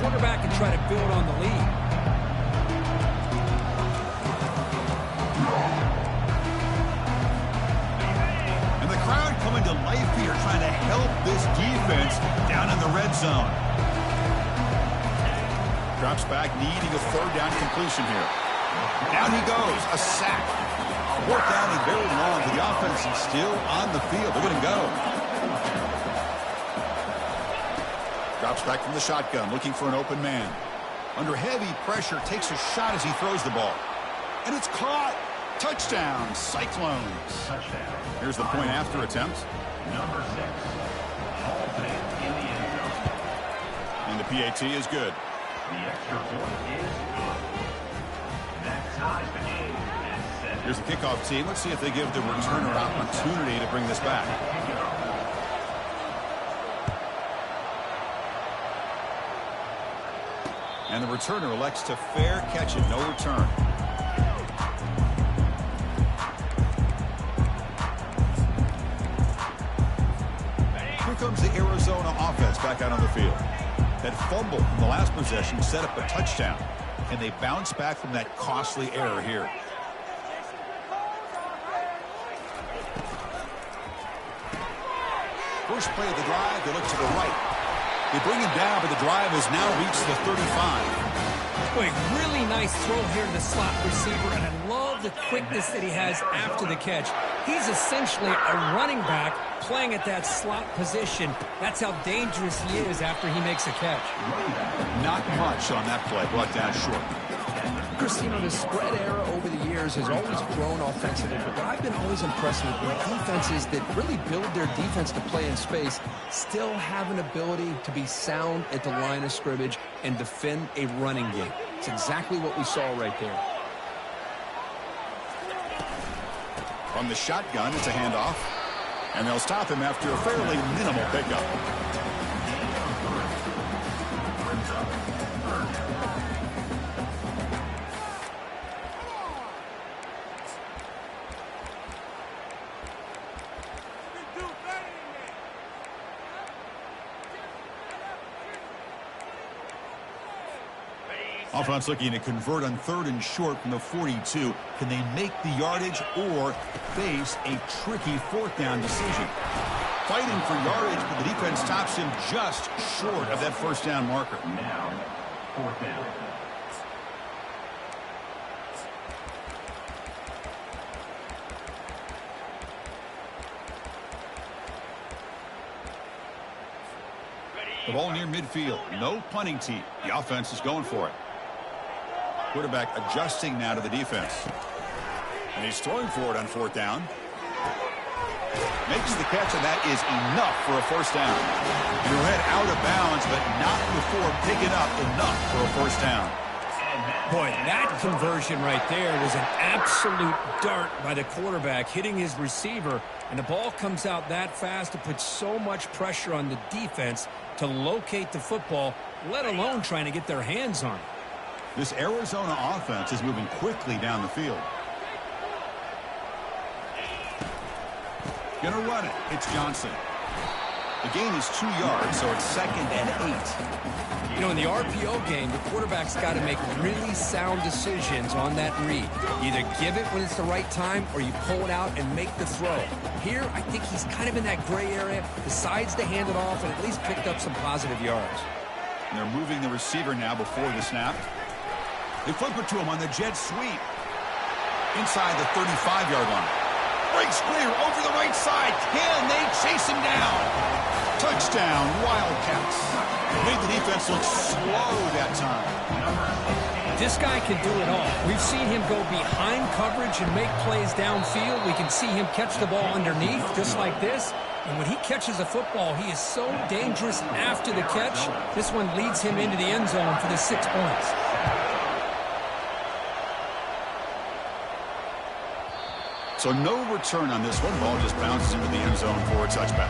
quarterback and try to build on the lead. And the crowd coming to life here, trying to help this defense down in the red zone. Drops back, needing a third down completion here. Down he goes, a sack. Worked out and very long, but the offense is still on the field. They're going to go. Drops back from the shotgun, looking for an open man. Under heavy pressure, takes a shot as he throws the ball. And it's caught. Touchdown, Cyclones. Touchdown. Here's the point after attempt. Number 6. Halton in the end zone. And the PAT is good. The extra point is good. That ties the game at 7. Here's the kickoff team. Let's see if they give the returner opportunity to bring this back. And the returner elects to fair catch it, no return. Here comes the Arizona offense back out on the field. That fumble from the last possession set up a touchdown. And they bounce back from that costly error here. First play of the drive, they look to the right. They bring him down, but the drive has now reached the 35. Boy, really nice throw here to the slot receiver, and I love the quickness that he has after the catch. He's essentially a running back playing at that slot position. That's how dangerous he is after he makes a catch. Not much on that play, brought down short. Chris, you know, the spread era over the years has always grown offensively, but what I've been always impressed with defenses that really build their defense to play in space still have an ability to be sound at the line of scrimmage and defend a running game. It's exactly what we saw right there. From the shotgun, it's a handoff. And they'll stop him after a fairly minimal pickup. Offense looking to convert on 3rd and short from the 42. Can they make the yardage or face a tricky 4th down decision? Fighting for yardage, but the defense stops him just short of that 1st down marker. Now, 4th down. The ball near midfield. No punting tee. The offense is going for it. Quarterback adjusting now to the defense. And he's throwing for it on 4th down. Makes the catch, and that is enough for a 1st down. He'll head out of bounds, but not before picking up enough for a 1st down. Boy, that conversion right there was an absolute dart by the quarterback, hitting his receiver, and the ball comes out that fast. It puts so much pressure on the defense to locate the football, let alone trying to get their hands on it. This Arizona offense is moving quickly down the field. Gonna run it. It's Johnson. The gain is 2 yards, so it's 2nd and 8. You know, in the RPO game, the quarterback's got to make really sound decisions on that read. Either give it when it's the right time, or you pull it out and make the throw. Here, I think he's kind of in that gray area, decides to hand it off, and at least picked up some positive yards. And they're moving the receiver now before the snap. They flip it to him on the jet sweep. Inside the 35-yard line. Breaks clear over the right side. Can they chase him down? Touchdown, Wildcats. Made the defense look slow that time. This guy can do it all. We've seen him go behind coverage and make plays downfield. We can see him catch the ball underneath, just like this. And when he catches a football, he is so dangerous after the catch. This one leads him into the end zone for the 6 points. So no return on this one. Ball just bounces into the end zone for a touchback.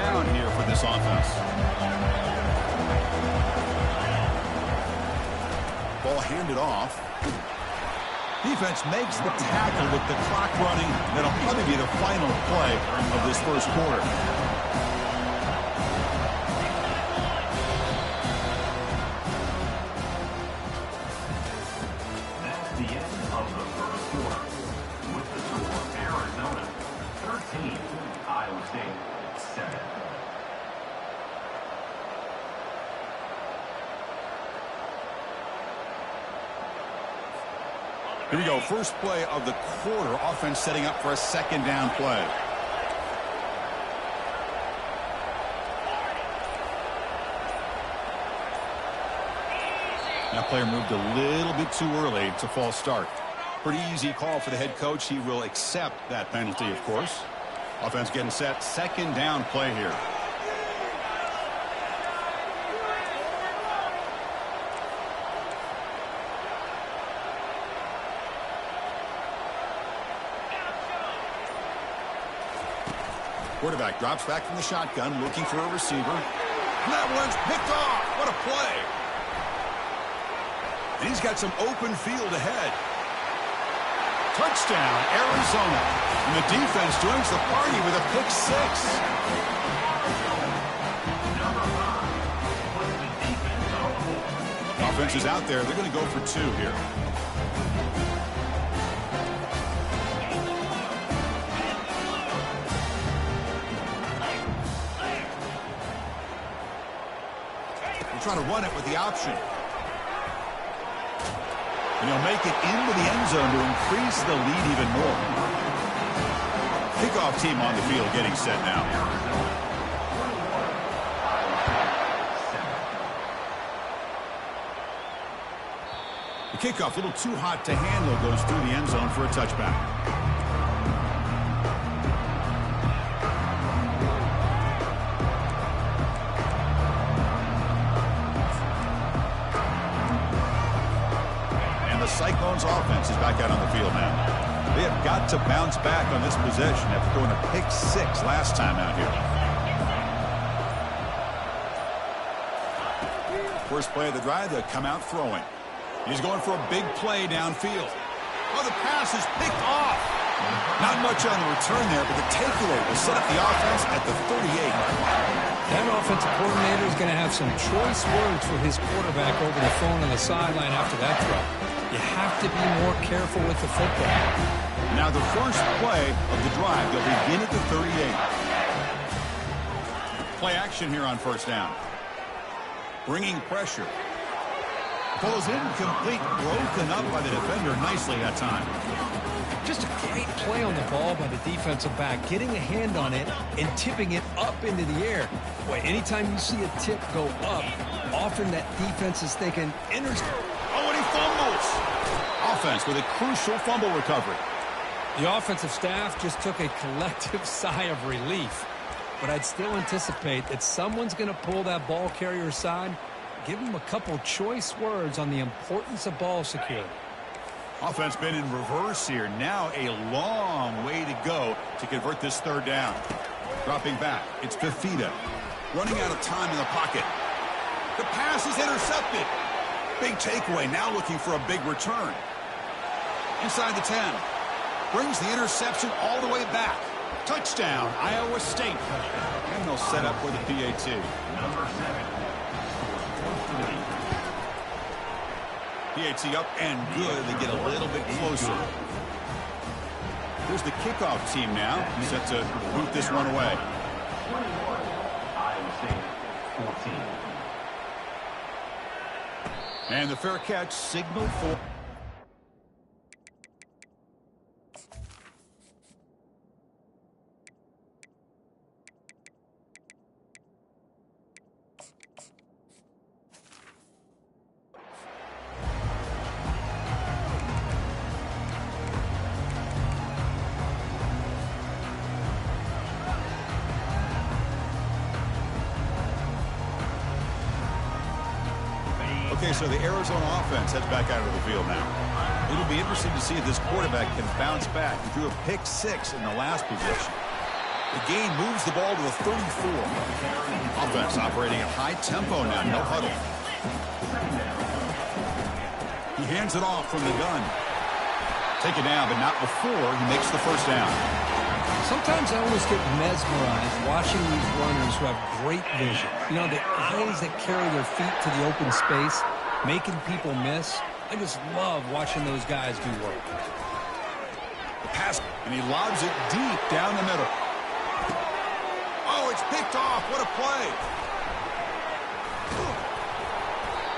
down here for this offense. Ball handed off. Defense makes the tackle with the clock running. That'll probably be the final play of this first quarter. That's the end of the first quarter. With the score, Arizona 13, Iowa State 7. Here we go. First play of the quarter. Offense setting up for a second down play. That player moved a little bit too early. It's a false start. Pretty easy call for the head coach. He will accept that penalty, of course. Offense getting set. Second down play here. Quarterback drops back from the shotgun, looking for a receiver. And that one's picked off. What a play. And he's got some open field ahead. Touchdown, Arizona. And the defense joins the party with a pick six. Offense is out there. They're going to go for two here. Trying to run it with the option. And he'll make it into the end zone to increase the lead even more. Kickoff team on the field getting set now. The kickoff, a little too hot to handle, goes through the end zone for a touchback. Cyclones offense is back out on the field now. They have got to bounce back on this possession after throwing a pick six last time out here. First play of the drive, they'll come out throwing. He's going for a big play downfield. Oh, the pass is picked off. Not much on the return there, but the takeaway will set up the offense at the 38. That offensive coordinator is going to have some choice words for his quarterback over the phone on the sideline after that throw. You have to be more careful with the football. Now the first play of the drive, they'll begin at the 38. Play action here on first down. Bringing pressure. Falls incomplete, broken up by the defender nicely that time. Just a great play on the ball by the defensive back, getting a hand on it and tipping it up into the air. Boy, anytime you see a tip go up, often that defense is thinking, Oh, and he fumbles. Offense with a crucial fumble recovery. The offensive staff just took a collective sigh of relief. But I'd still anticipate that someone's going to pull that ball carrier aside, give him a couple choice words on the importance of ball security. Offense been in reverse here. Now a long way to go to convert this third down. Dropping back, it's Fifita. Running out of time in the pocket. The pass is intercepted. Big takeaway, now looking for a big return. Inside the 10. Brings the interception all the way back. Touchdown, Iowa State. And they'll set up for the PAT. Number 7. PAT up and good. They get a little bit closer. Here's the kickoff team now. Set to boot this one away. 21, Iowa State 14. And the fair catch signaled for... Okay, so the Arizona offense heads back out of the field now. It'll be interesting to see if this quarterback can bounce back. He threw a pick six in the last possession. The gain moves the ball to the 34. Offense operating at high tempo now, no huddle. He hands it off from the gun. Take it down, but not before he makes the first down. Sometimes I almost get mesmerized watching these runners who have great vision. You know, the eyes that carry their feet to the open space, making people miss. I just love watching those guys do work. The pass, and he lobs it deep down the middle. Oh, it's picked off. What a play.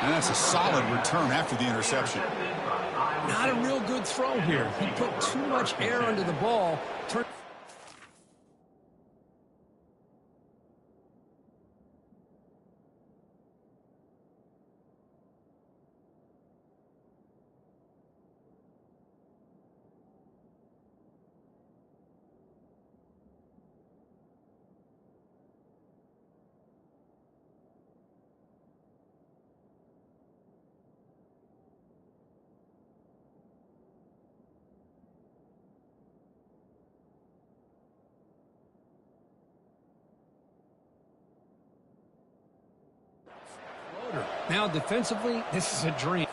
And that's a solid return after the interception. Not a real good throw here. He put too much air under the ball. Now, defensively, this is a dream.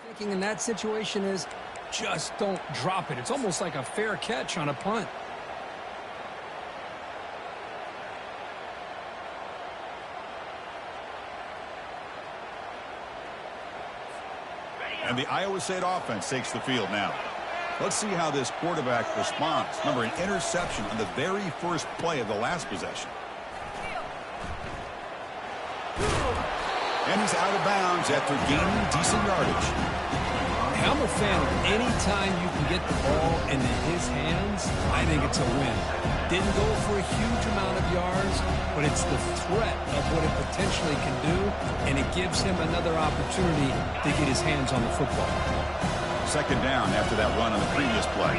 Thinking in that situation is just don't drop it. It's almost like a fair catch on a punt. And the Iowa State offense takes the field now. Let's see how this quarterback responds. Remember, an interception on the very first play of the last possession. And he's out of bounds after gaining decent yardage. I'm a fan of any time you can get the ball into his hands, I think it's a win. Didn't go for a huge amount of yards, but it's the threat of what it potentially can do, and it gives him another opportunity to get his hands on the football. Second down after that run on the previous play.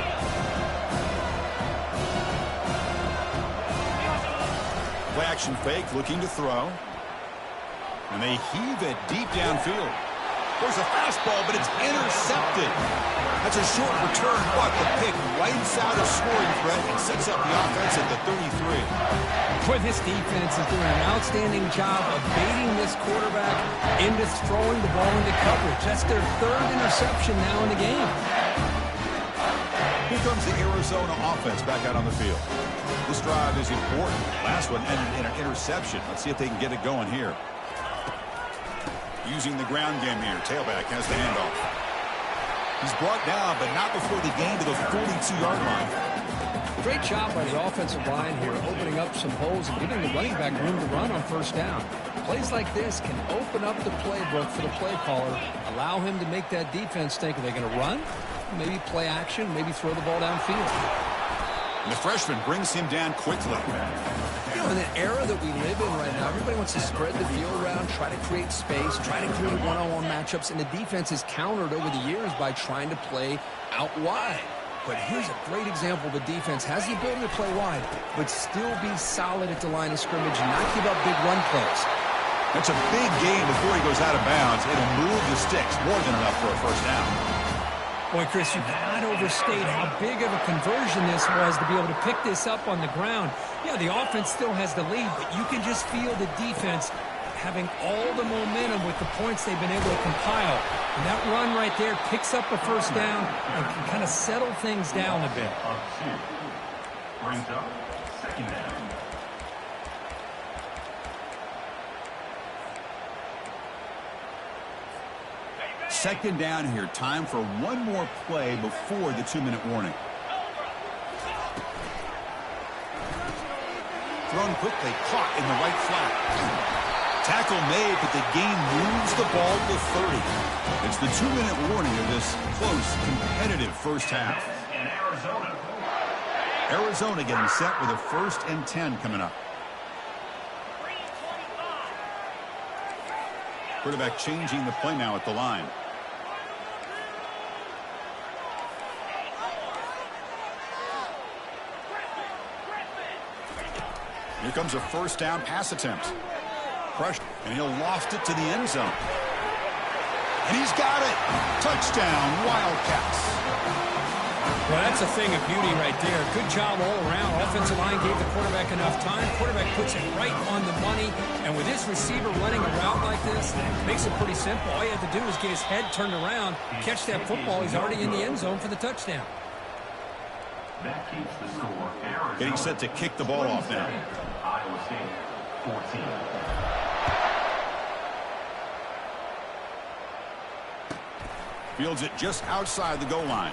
Play action fake, looking to throw. And they heave it deep downfield. There's a fastball, but it's intercepted. That's a short return, but the pick wipes out a scoring threat and sets up the offense at the 33. Boy, this defense is doing an outstanding job of baiting this quarterback into throwing the ball into coverage. That's their third interception now in the game. Here comes the Arizona offense back out on the field. This drive is important. Last one ended in an interception. Let's see if they can get it going here. Using the ground game here. Tailback has the handoff. He's brought down, but not before the gain to the 42-yard line. Great job by the offensive line here, opening up some holes and giving the running back room to run on first down. Plays like this can open up the playbook for the play caller, allow him to make that defense think, are they going to run? maybe play action, maybe throw the ball downfield. And the freshman brings him down quickly. You know, in the era that we live in right now, everybody wants to spread the field around, try to create space, try to create one-on-one matchups, and the defense is countered over the years by trying to play out wide. But here's a great example. The defense has the ability to play wide, but still be solid at the line of scrimmage and not give up big run plays. That's a big gain before he goes out of bounds. It'll move the sticks more than enough for a first down. Boy, Chris, you cannot overstate how big of a conversion this was to be able to pick this up on the ground. Yeah, the offense still has the lead, but you can just feel the defense having all the momentum with the points they've been able to compile. And that run right there picks up a first down and can kind of settle things down a bit. Brings up second down. Second down here. Time for one more play before the 2-minute warning. Thrown quickly, caught in the right flat. Tackle made, but the gain moves the ball to 30. It's the 2-minute warning of this close, competitive first half. And Arizona. Arizona getting set with a 1st and 10 coming up. Quarterback changing the play now at the line. Here comes a first down pass attempt. Crushed, and he'll loft it to the end zone. And he's got it. Touchdown, Wildcats. Well, that's a thing of beauty right there. Good job all around. Offensive line gave the quarterback enough time. Quarterback puts it right on the money. And with his receiver running a route like this, makes it pretty simple. All you have to do is get his head turned around, catch that football. He's already in the end zone for the touchdown. That keeps the score. Arizona. Getting set to kick the ball off now. Iowa State 14. Fields it just outside the goal line.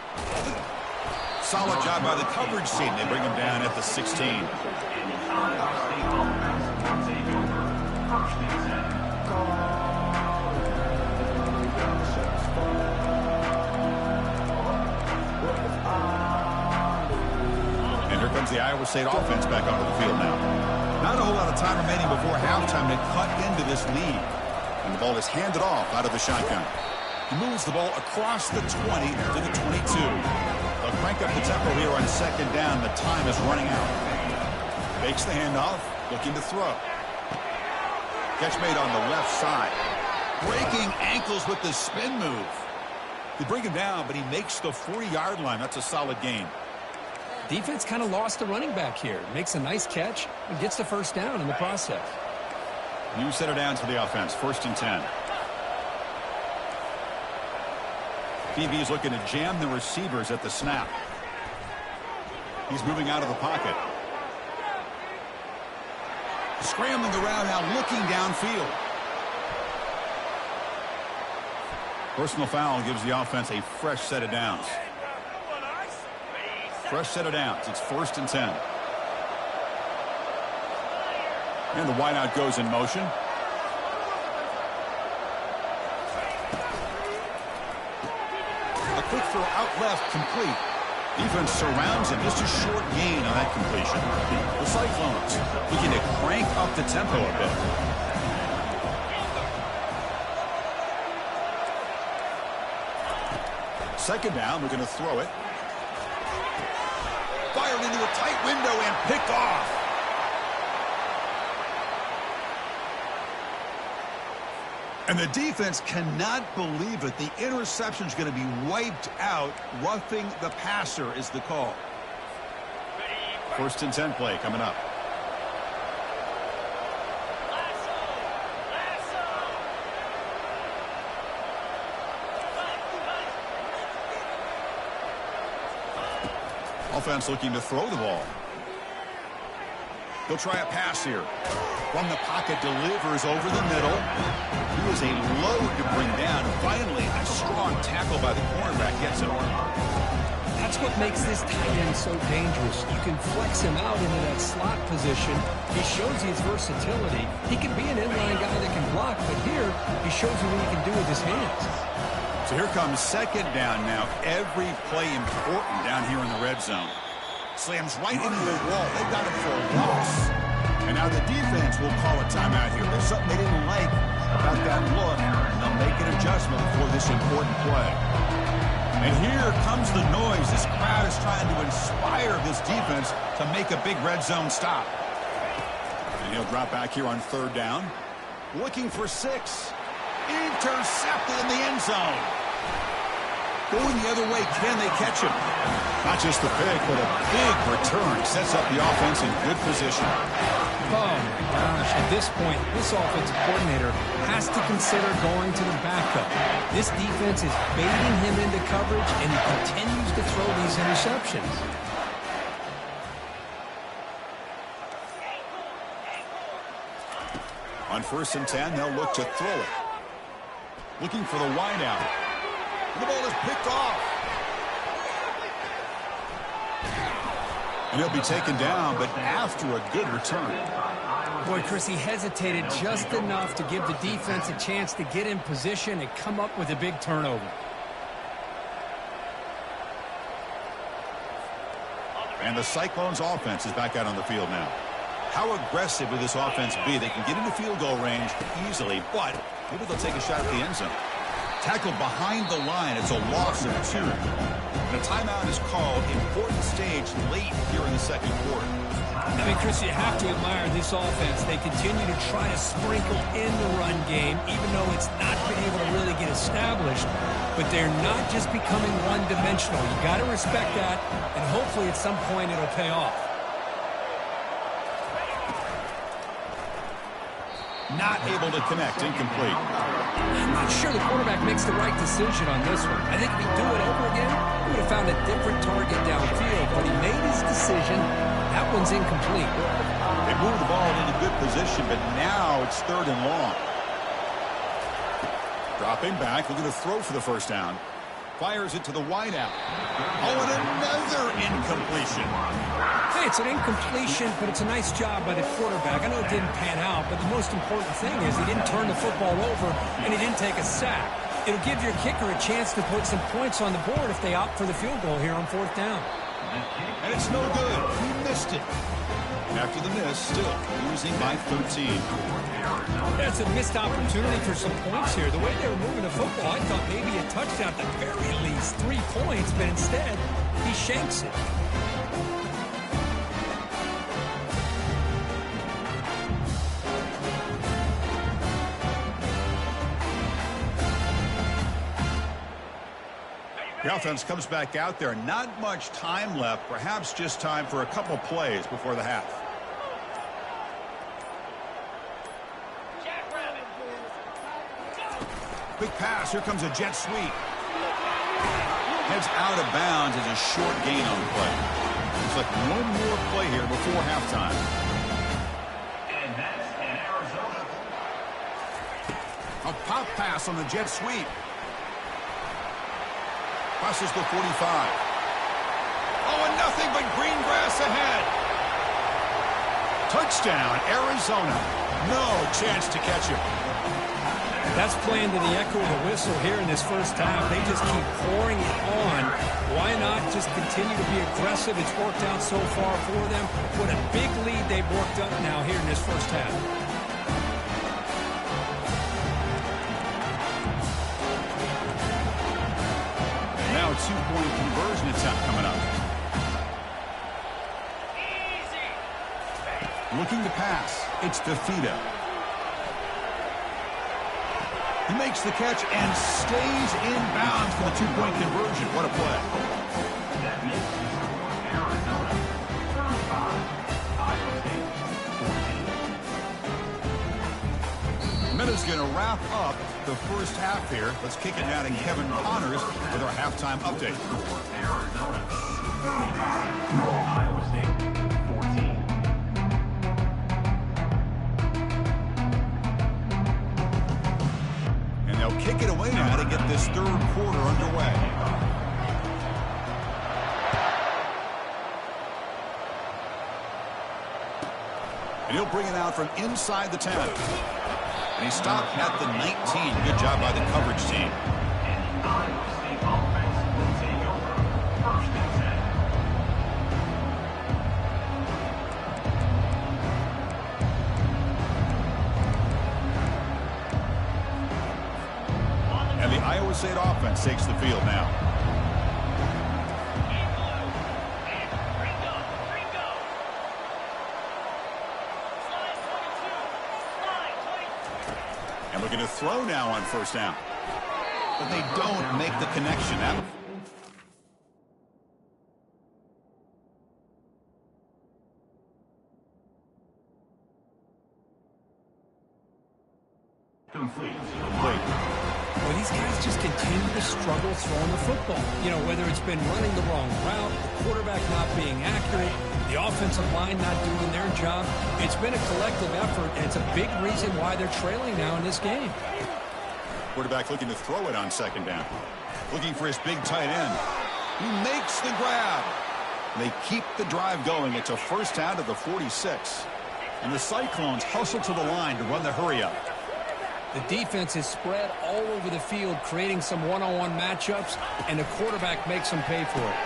Solid job by the coverage team. They bring him down at the 16. And the Iowa State offense will take over 1st and 10. And here comes the Iowa State offense back onto the field now. Not a whole lot of time remaining before halftime to cut into this lead. And the ball is handed off out of the shotgun. He moves the ball across the 20 to the 22. They'll crank up the tempo here on 2nd down. The time is running out. Fakes the handoff, looking to throw. Catch made on the left side. Breaking ankles with the spin move. They bring him down, but he makes the 40-yard line. That's a solid gain. Defense kind of lost the running back here. Makes a nice catch and gets the first down in the process. New center down to the offense. 1st and 10. PV is looking to jam the receivers at the snap. He's moving out of the pocket. Scrambling around now, looking downfield. Personal foul gives the offense a fresh set of downs. Fresh set of downs. It's 1st and 10. And the wideout goes in motion. A quick throw out left, complete. Defense surrounds him. Just a short gain on that completion. The Cyclones looking to crank up the tempo a bit. Second down, we're going to throw it. Fired into a tight window and picked off. And the defense cannot believe it. The interception is going to be wiped out. Roughing the passer is the call. 1st and 10 play coming up. Offense looking to throw the ball. They'll try a pass here. From the pocket, delivers over the middle. He was a load to bring down. Finally, a strong tackle by the cornerback gets him. That's what makes this tight end so dangerous. You can flex him out into that slot position. He shows his versatility. He can be an inline guy that can block, but here he shows you what he can do with his hands. So here comes second down now. Every play important down here in the red zone. Slams right into the wall. They got him for a loss. And now the defense will call a timeout here. There's something they didn't like about that look, and they'll make an adjustment for this important play. And here comes the noise. This crowd is trying to inspire this defense to make a big red zone stop. And he'll drop back here on third down. Looking for 6. Intercepted in the end zone. Going the other way, can they catch him? Not just the pick, but a big return. Sets up the offense in good position. Oh, my gosh. At this point, this offensive coordinator has to consider going to the backup. This defense is baiting him into coverage, and he continues to throw these interceptions. On 1st and 10, they'll look to throw it. Looking for the wideout. The ball is picked off. And he'll be taken down, but after a good return. Boy, Chris, he hesitated just enough to give the defense a chance to get in position and come up with a big turnover. And the Cyclones offense is back out on the field now. How aggressive will this offense be? They can get into field goal range easily, but maybe they'll take a shot at the end zone. Tackled behind the line. It's a loss of 2. And a timeout is called. Important stage late here in the second quarter. I mean, Chris, you have to admire this offense. They continue to try to sprinkle in the run game, even though it's not been able to really get established. But they're not just becoming one-dimensional. You got to respect that, and hopefully at some point it'll pay off. Not able to connect. Incomplete. I'm not sure the quarterback makes the right decision on this one. I think if he'd do it over again, he would have found a different target downfield. But he made his decision. That one's incomplete. They moved the ball into good position, but now it's 3rd and long. Dropping back, looking to throw for the first down. Fires it to the wideout. Oh, and another incompletion. Hey, it's an incompletion, but it's a nice job by the quarterback. I know it didn't pan out, but the most important thing is he didn't turn the football over and he didn't take a sack. It'll give your kicker a chance to put some points on the board if they opt for the field goal here on 4th down. And it's no good. He missed it. After the miss, still losing by 13. That's a missed opportunity for some points here. The way they were moving the football, I thought maybe a touchdown at the very least, 3 points, but instead, he shanks it. The offense comes back out there. Not much time left. Perhaps just time for a couple plays before the half. Quick pass. Here comes a jet sweep. Heads out of bounds as a short gain on the play. Looks like one more play here before halftime. And that's in Arizona. A pop pass on the jet sweep. Crosses the 45. Oh, and nothing but green grass ahead. Touchdown, Arizona. No chance to catch him. That's playing to the echo of the whistle here in this first half. They just keep pouring it on. Why not just continue to be aggressive? It's worked out so far for them. What a big lead they've worked up now here in this first half. Now a 2-point conversion attempt coming up. Looking to pass. It's Fifita. He makes the catch and stays in bounds for the 2-point conversion. What a play. That makes the score Arizona 35, Iowa State 14. Minute's going to wrap up the first half here. Let's kick it down to Kevin Connors with our halftime update. Arizona 35, Iowa State 14. And they'll kick it away now to get this third quarter underway. And he'll bring it out from inside the 10. And he stopped at the 19. Good job by the coverage team. Iowa State offense will take over. 1st and 10. And the Iowa State offense takes the field now. And looking to throw now on 1st down. But they don't make the connection. Complete. Well, these guys just continue to struggle throwing the football. You know, whether it's been running the wrong route, the quarterback not being accurate, the offensive line not doing their job. It's been a collective effort, and it's a big reason why they're trailing now in this game. Quarterback looking to throw it on 2nd down. Looking for his big tight end. He makes the grab. They keep the drive going. It's a 1st down to the 46. And the Cyclones hustle to the line to run the hurry up. The defense is spread all over the field, creating some one-on-one matchups, and the quarterback makes them pay for it.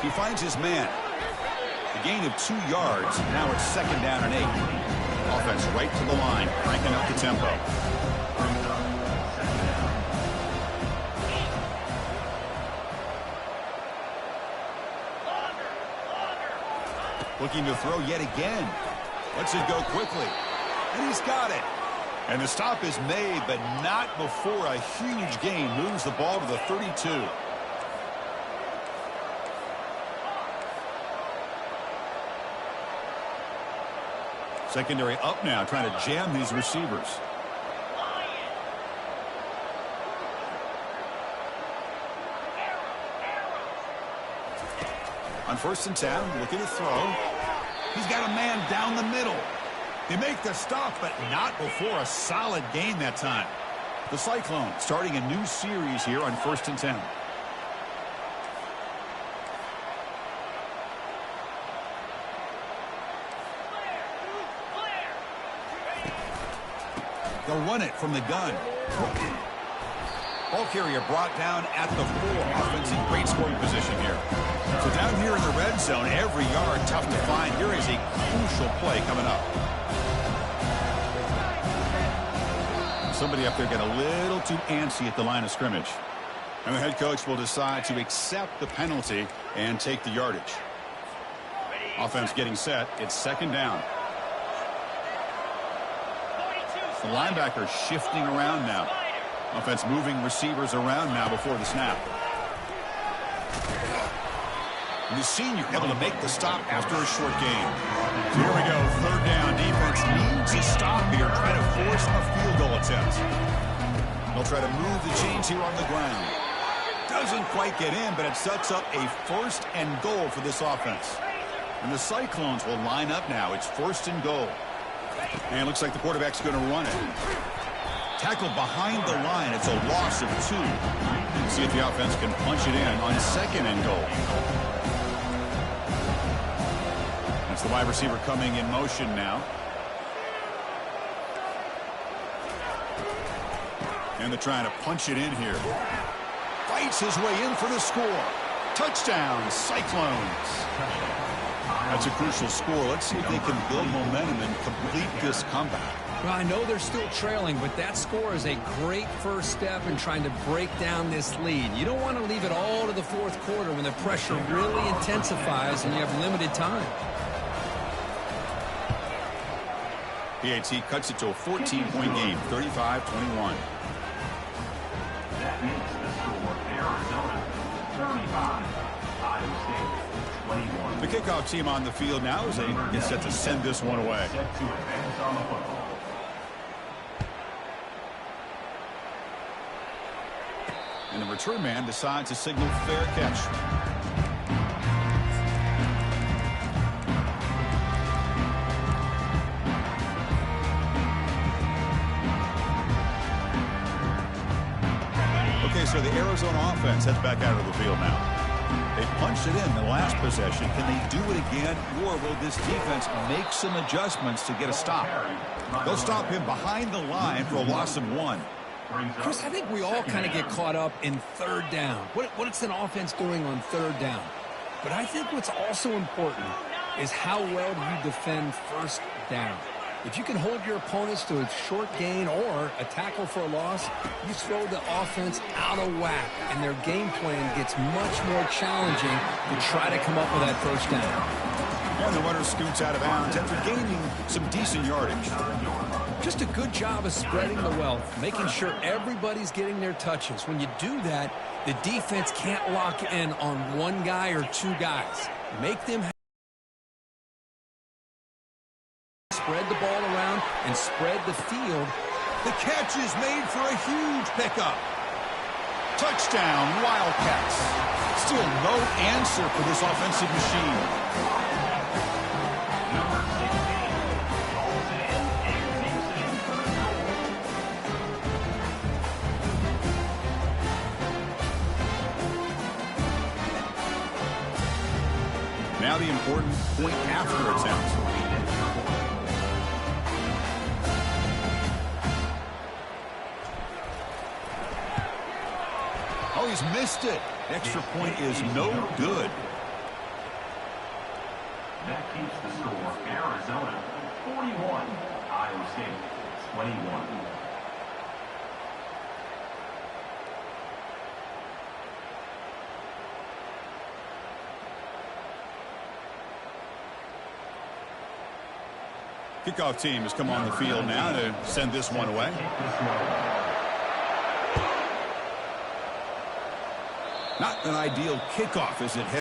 He finds his man. A gain of 2 yards. Now it's 2nd down and 8. Offense right to the line, cranking up the tempo. Looking to throw yet again. Lets it go quickly. And he's got it. And the stop is made, but not before a huge gain moves the ball to the 32. Secondary up now, trying to jam these receivers. On 1st and 10, looking to throw. He's got a man down the middle. They make the stop, but not before a solid gain that time. The Cyclones starting a new series here on 1st and 10. They'll run it from the gun. Ball carrier brought down at the 4. Offense in great scoring position here. So down here in the red zone, every yard tough to find. Here is a crucial play coming up. Somebody up there got a little too antsy at the line of scrimmage. And the head coach will decide to accept the penalty and take the yardage. Offense getting set. It's 2nd down. The linebacker shifting around now. Offense moving receivers around now before the snap. And the senior able to make the stop after a short gain. So here we go, 3rd down. Defense needs a stop here, trying to force a field goal attempt. They'll try to move the chains here on the ground. Doesn't quite get in, but it sets up a 1st and goal for this offense. And the Cyclones will line up now. It's 1st and goal. And it looks like the quarterback's going to run it. Tackled behind the line. It's a loss of 2. See if the offense can punch it in on 2nd and goal. That's the wide receiver coming in motion now. And they're trying to punch it in here. Fights his way in for the score. Touchdown, Cyclones. That's a crucial score. Let's see if they can build momentum and complete this comeback. Well, I know they're still trailing, but that score is a great first step in trying to break down this lead. You don't want to leave it all to the 4th quarter when the pressure really intensifies and you have limited time. PAT cuts it to a 14-point game, 35-21. That makes the score Arizona 35, Iowa State 21. The kickoff team on the field now as they get set to send this one away. Set to advance on the football. And the return man decides to signal fair catch. Okay, so the Arizona offense heads back out of the field now. They punched it in the last possession. Can they do it again, or will this defense make some adjustments to get a stop? They'll stop him behind the line for a loss of 1. brings up Chris, I think we all kind of get caught up in third down. What's an offense doing on third down? But I think what's also important is how well do you defend first down. If you can hold your opponents to a short gain or a tackle for a loss, you throw the offense out of whack, and their game plan gets much more challenging to try to come up with that first down. And the runner scoots out of bounds after gaining some decent yardage. Just a good job of spreading the wealth, making sure everybody's getting their touches. When you do that, the defense can't lock in on one guy or two guys. Make them spread the ball around and spread the field. The catch is made for a huge pickup. Touchdown, Wildcats. Still no answer for this offensive machine. number 16, calls it in and takes it in for the goal. Now the important point after attempt. Oh, he's missed it. Extra point is no good. That keeps the score Arizona 41, Iowa State 21. Kickoff team has come on the field now to send this one away. Not an ideal kickoff as it heads